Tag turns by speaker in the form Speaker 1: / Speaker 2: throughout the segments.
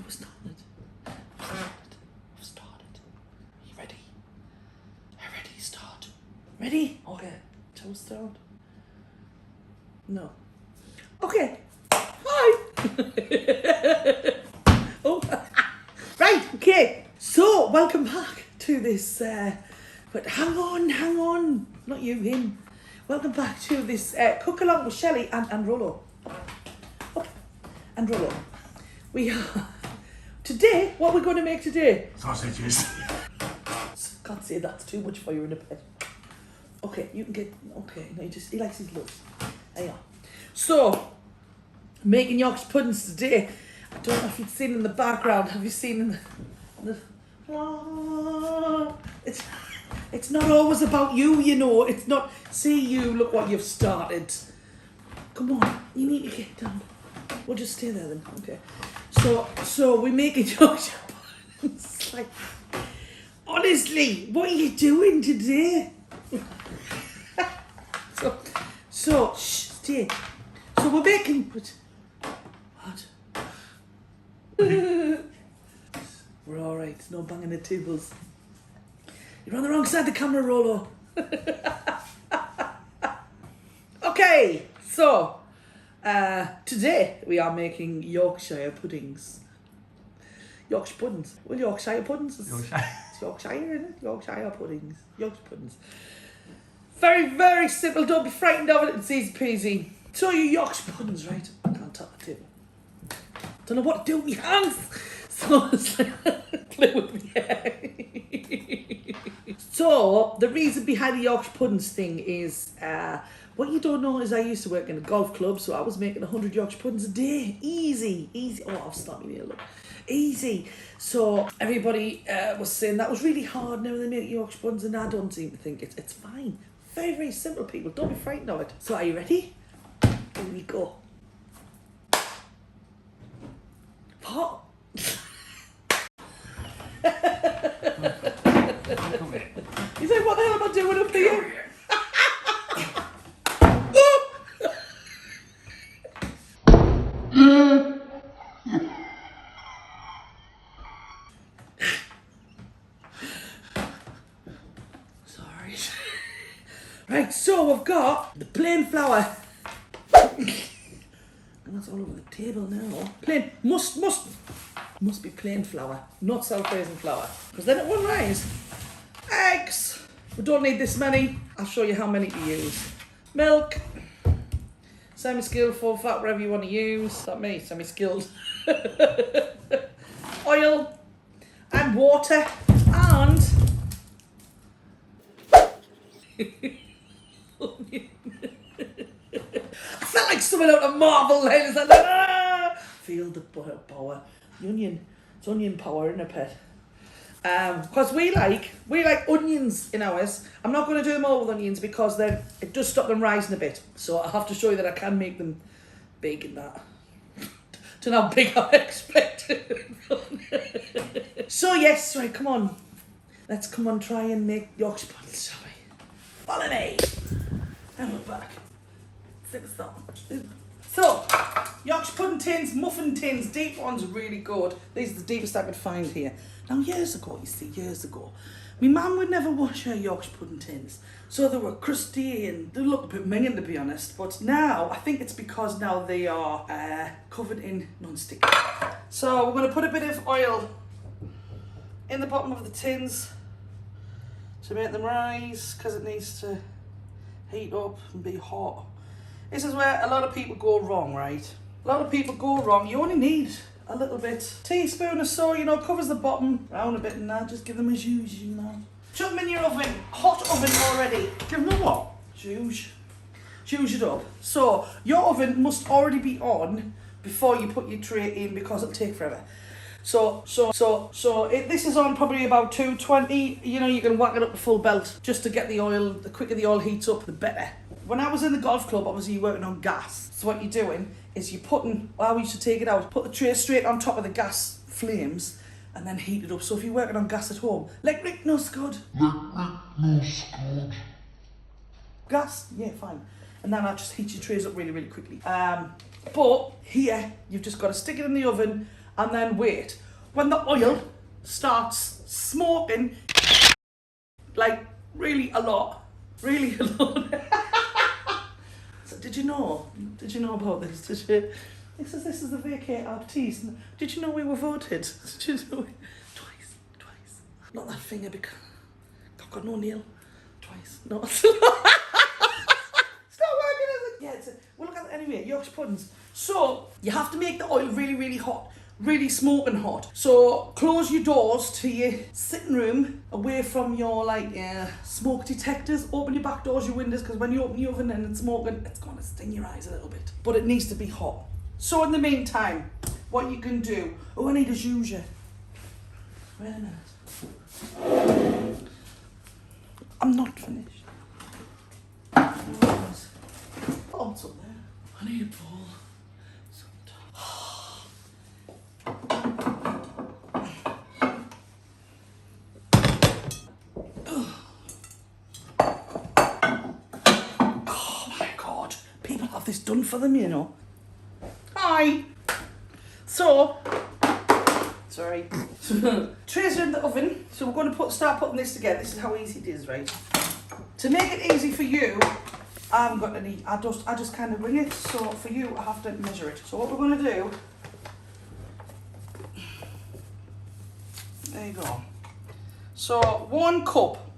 Speaker 1: we started. We've started. Are you ready? Are you ready? Start. Ready? Okay. Shall we start? No. Okay. Hi. Oh. Right. Okay. So welcome back to this. But hang on. Not you, him. Welcome back to this cook along with Shelley and Rollo. Up and Rollo. We are today. What we're going to make today?
Speaker 2: Sausages.
Speaker 1: Can't say that's too much for you in a bed. Okay, you can get. Okay, no, he likes his loves. There you are. So, making Yorkshire puddings today. I don't know if you've seen in the background. Have you seen in the it's not always about you, you know. It's not. See you. Look what you've started. Come on, you need to get down. We'll just stay there then. Okay. So we're making Yorkshire puddings. Like, honestly, what are you doing today? So stay. So we're making. What? We're all right. No banging the tables. You're on the wrong side of the camera, Rollo. Okay, so today we are making Yorkshire puddings. Yorkshire puddings. Well, Yorkshire puddings. It's Yorkshire, isn't it? Yorkshire puddings. Yorkshire puddings. Very, very simple. Don't be frightened of it. It's easy peasy. So you Yorkshire puddings, right? I can't tap the table. Don't know what to do with my hands. So it's like play with me. So the reason behind the Yorkshire puddings thing is what you don't know is I used to work in a golf club, so I was making 100 Yorkshire puddings a day. Easy. Oh, I've slapped my nail. Look. Easy. So everybody was saying that was really hard now they make Yorkshire puddings, and I don't seem to think it's fine. Very, very simple, people. Don't be frightened of it. So are you ready? Here we go. What? He's like, what the hell am I doing up here? Sorry. Right, so we've got the plain flour. And that's all over the table now. Plain, must be plain flour, not self-raising flour, because then it won't rise. Eggs. We don't need this many. I'll show you how many to use. Milk. Semi-skilled, full fat, whatever you want to use. Not me, semi-skilled. Oil and water and I felt like someone out of Marvel then. Like, feel the power. The onion. It's onion power in a pet. Because we like onions in ours. I'm not going to do them all with onions because then it does stop them rising a bit. So I have to show you that I can make them big in that. Don't know how big I expected. So yes, right, come on. Let's come on, try and make Yorkshire puddings, shall we? Follow me. And we're back. So, Yorkshire pudding tins, muffin tins, deep ones are really good. These are the deepest I could find here. Now, years ago, my mum would never wash her Yorkshire pudding tins. So they were crusty and they look a bit minging, to be honest. But now, I think it's because now they are covered in non-stick. So we're going to put a bit of oil in the bottom of the tins to make them rise, because it needs to heat up and be hot. This is where a lot of people go wrong, right? A lot of people go wrong. You only need a little bit. Teaspoon or so, you know, covers the bottom. Round a bit and that, just give them a zhuzh, you know. Chuck them in your oven, hot oven already. Give them a what? Zhuzh. Zhuzh it up. So, your oven must already be on before you put your tray in because it'll take forever. So this is on probably about 220. You know, you can whack it up to full belt just to get the oil. The quicker the oil heats up, the better. When I was in the golf club, obviously you're working on gas. So what you're doing is you're putting, well, we used to take it out, put the tray straight on top of the gas flames and then heat it up. So if you're working on gas at home, electric, no scud. Gas, yeah, fine. And then I'll just heat your trays up really, really quickly. But here, you've just got to stick it in the oven and then wait. When the oil starts smoking, like really a lot. So did you know about this? This is the vacate our teas. Did you know we were voted? Did you know twice? Not that finger because I've got no nail. Twice. No. It's not working, is it? Yeah, we'll look at it anyway. Yorkshire puddings. So you have to make the oil really hot. Really smoking hot. So close your doors to your sitting room away from your smoke detectors. Open your back doors, your windows, because when you open the oven and it's smoking, it's going to sting your eyes a little bit. But it needs to be hot. So in the meantime, what you can do... Oh, I need a zhuzher. Wait a minute. I'm not finished. Oh, it's up there. I need a bowl. This done for them, you know. Hi. So, sorry. Trays are in the oven, so we're going to start putting this together. This is how easy it is, right? To make it easy for you, I haven't got any. I just kind of bring it. So for you, I have to measure it. So what we're going to do. There you go. So 1 cup.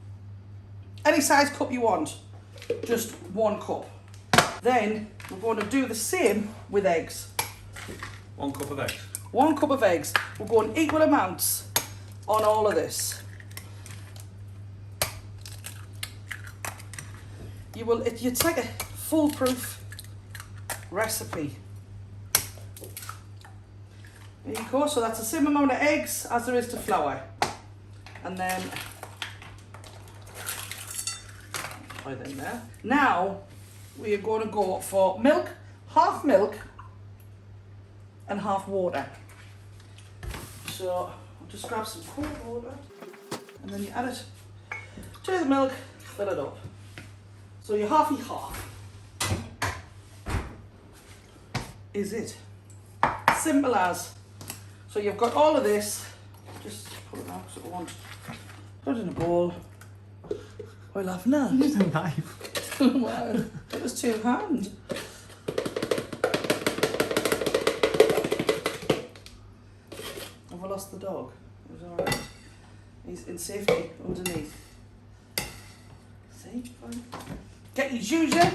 Speaker 1: Any size cup you want. Just 1 cup. Then we're going to do the same with eggs.
Speaker 2: 1 cup of eggs.
Speaker 1: 1 cup of eggs. We're going equal amounts on all of this. It's like a foolproof recipe. There you go. So that's the same amount of eggs as there is to flour. And then put it in there. Now we are going to go for milk, half milk and half water. So I'll just grab some cold water and then you add it to the milk, fill it up. So your halfy half is it. Simple as. So you've got all of this, just put it out so it won't. Put it in a bowl. I'll have none.
Speaker 2: Use a knife.
Speaker 1: Wow, it was 2 hands. Have I lost the dog? It was alright. He's in safety underneath. See? Fine. Get your zhuzher.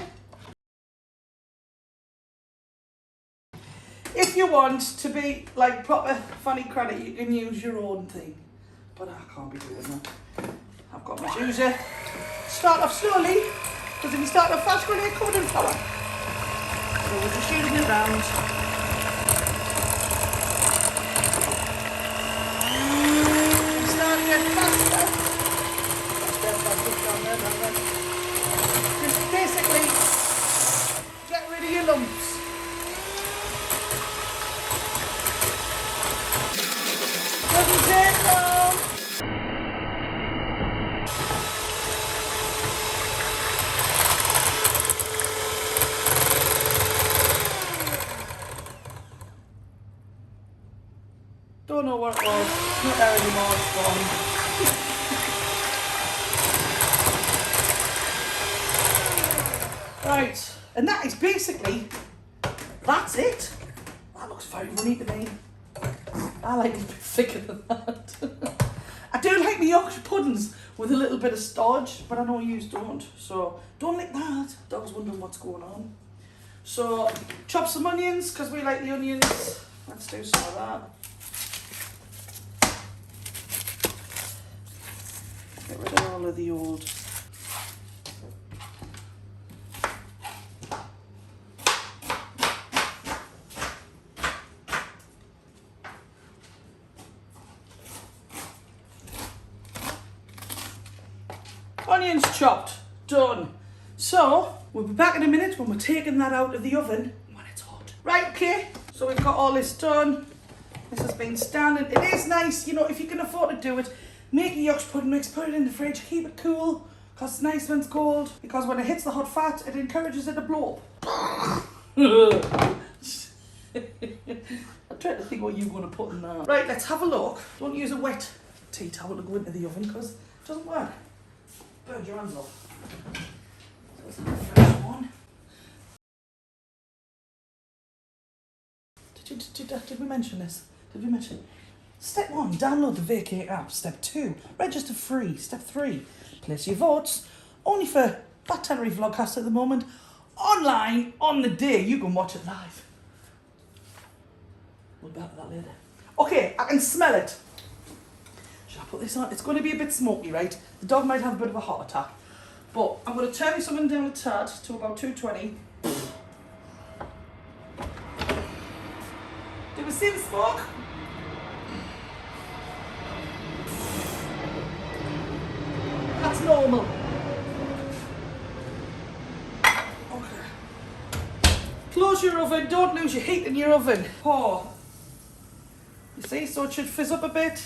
Speaker 1: If you want to be like proper funny credit, you can use your own thing. But I can't be doing that. I've got my zhuzher. Start off slowly. Because if you start off fast, you're going to get covered in flour. So we're just shooting it round. Start to get faster. Just basically get rid of your lumps. Doesn't take long. Don't know what it was. It's not there anymore. It's gone. Right, and that is basically, that's it. That looks very runny to me. I like it a bit thicker than that. I do like the Yorkshire puddings with a little bit of starch, but I know you don't. So don't like that. Dog's wondering what's going on. So chop some onions, because we like the onions. Let's do some of that. Get rid of all of the old. Onions chopped, done. So we'll be back in a minute when we're taking that out of the oven when it's hot. Right, okay, so we've got all this done. This has been standing. It is nice, you know, if you can afford to do it, make a Yorkshire pudding mix, put it in the fridge, keep it cool, because it's nice when it's cold, because when it hits the hot fat, it encourages it to blow up. I'm trying to think exactly what you're going to put in there. Right, let's have a look. Don't use a wet tea towel to go into the oven because it doesn't work. Burn your hands off. So let's have a fresh one. Did we mention this? Did we mention? Step 1, download the Vacate app. Step 2, register free. Step 3, place your votes. Only for that temporary vlogcast at the moment. Online, on the day, you can watch it live. We'll be back to that later. Okay, I can smell it. Should I put this on? It's going to be a bit smoky, right? The dog might have a bit of a heart attack. But I'm going to turn this oven down a tad to about 220. Do we see the smoke? That's normal. Okay. Close your oven, don't lose your heat in your oven. Pour. You see, so it should fizz up a bit.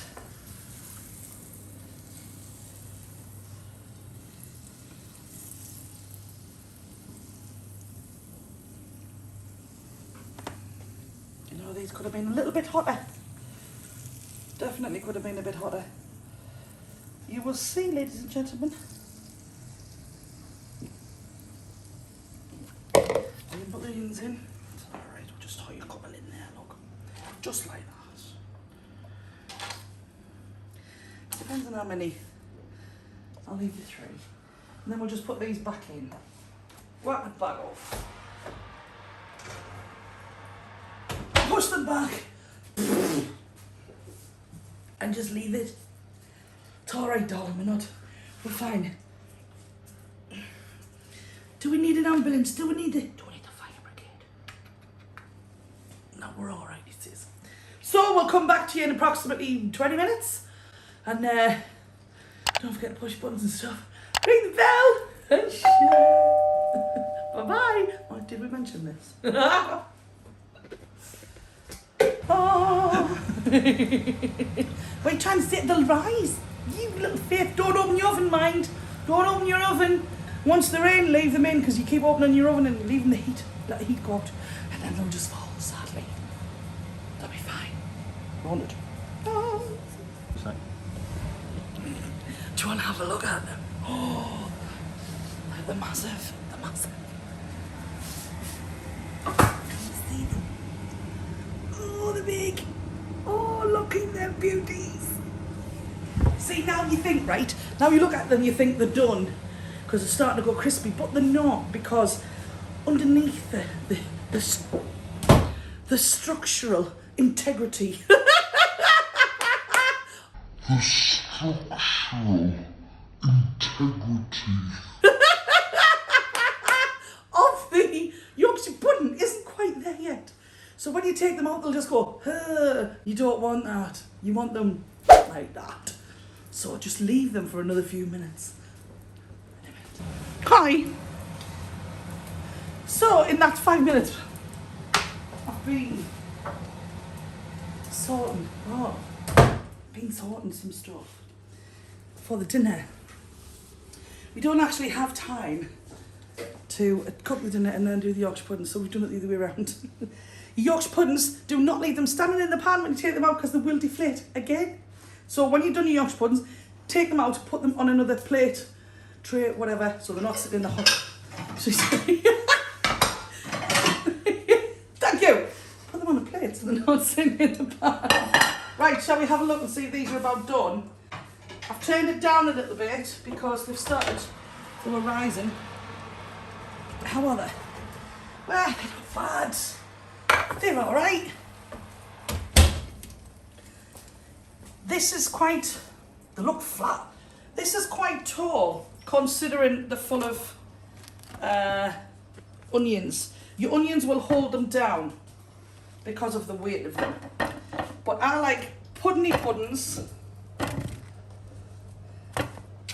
Speaker 1: You know, these could have been a little bit hotter. Definitely could have been a bit hotter. You will see, ladies and gentlemen. I can put the onions in. It's alright, we'll just throw a couple in there, look. Just like that. Depends on how many. I'll leave you 3. And then we'll just put these back in. Whack the bag off. Push them back. And just leave it. It's alright, darling, we're fine. Do we need an ambulance? Do we need the fire brigade? No, we're alright, it says. So we'll come back to you in approximately 20 minutes. And don't forget to push buttons and stuff. Ring the bell and share. Bye-bye. Oh, did we mention this? Oh. Wait, trying to sit, they'll rise. You little faith, don't open your oven, mind. Don't open your oven. Once they're in, leave them in, because you keep opening your oven and leaving the heat, let the heat go out, and then they'll just fall, sadly. They'll be fine. Won't it? Oh.
Speaker 2: Sorry.
Speaker 1: Do you want to have a look at them? Oh, they're massive. Can you see them? Oh, they're big. Oh, look at them beauties. See, now you think, right? Now you look at them, you think they're done because they're starting to go crispy, but they're not, because underneath the structural integrity
Speaker 3: the structural integrity
Speaker 1: of the Yorkshire pudding isn't quite there yet. So when you take them out, they'll just go, you don't want that. You want them like that. So just leave them for another few minutes. Hi. So in that 5 minutes, I've been sorting some stuff for the dinner. We don't actually have time to cook the dinner and then do the Yorkshire puddings, so we've done it the other way around. Yorkshire puddings, do not leave them standing in the pan when you take them out, because they will deflate again. So when you've done your Yorkshire puddings, take them out, put them on another plate, tray, whatever, so they're not sitting in the hot. Thank you. Put them on a plate so they're not sitting in the pan. Right, shall we have a look and see if these are about done? I've turned it down a little bit because they've started, they were rising. How are they? Well, they're not bad. They're alright. This is quite, they look flat. This is quite tall, considering they're full of onions. Your onions will hold them down because of the weight of them. But I like puddingy puddings,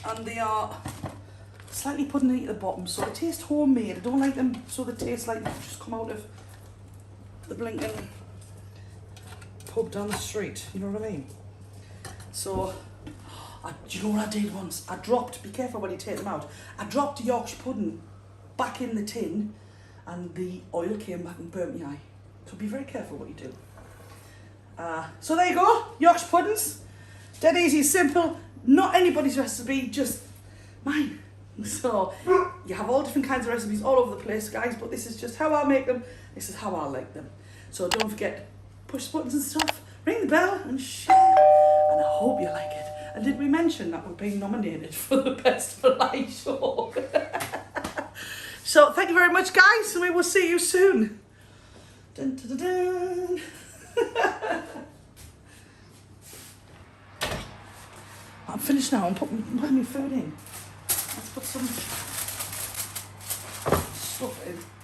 Speaker 1: and they are slightly puddingy at the bottom, so they taste homemade. I don't like them so they taste like they've just come out of the blinking pub down the street, you know what I mean? So, do you know what I did once? I dropped, be careful when you take them out, I dropped Yorkshire pudding back in the tin and the oil came back and burnt my eye. So be very careful what you do. So there you go, Yorkshire puddings. Dead easy, simple. Not anybody's recipe, just mine. So you have all different kinds of recipes all over the place, guys, but this is just how I make them. This is how I like them. So don't forget, push the buttons and stuff, ring the bell and share. And I hope you like it. And did we mention that we're being nominated for the best live show? So thank you very much, guys, and we will see you soon. Dun, dun, dun, dun. I'm finished now. I'm putting my food in. Let's put some stuff in.